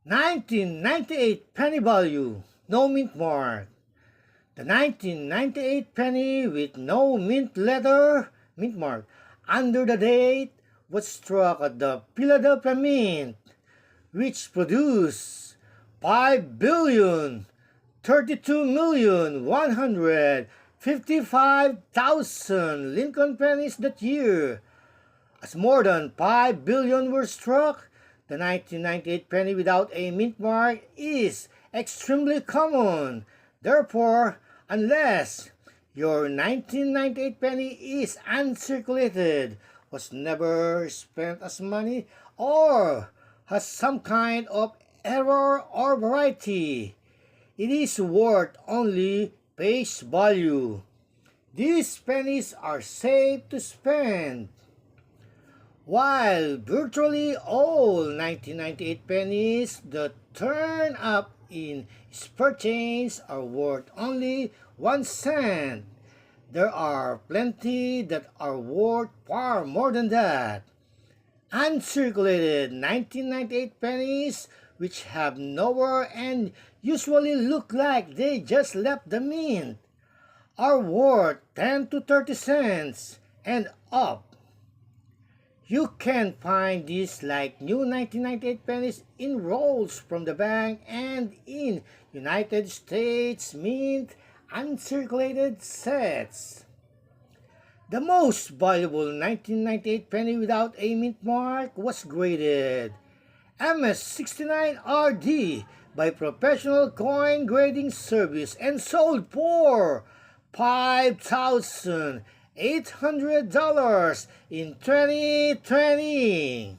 1998 penny value, no mint mark. The 1998 penny with no mint mark, under the date was struck at the Philadelphia Mint, which produced 5,032,155,000 Lincoln pennies that year. As more than 5 billion were struck, the 1998 penny without a mint mark is extremely common. Therefore, unless your 1998 penny is uncirculated, was never spent as money, or has some kind of error or variety, it is worth only face value. These pennies are safe to spend. While virtually all 1998 pennies that turn up in spare change are worth only 1 cent, there are plenty that are worth far more than that. Uncirculated 1998 pennies, which have nowhere and usually look like they just left the mint, are worth 10 to 30 cents and up. You can find these like new 1998 pennies in rolls from the bank and in United States Mint uncirculated sets. The most valuable 1998 penny without a mint mark was graded MS69RD by Professional Coin Grading Service and sold for $5,800 in 2020.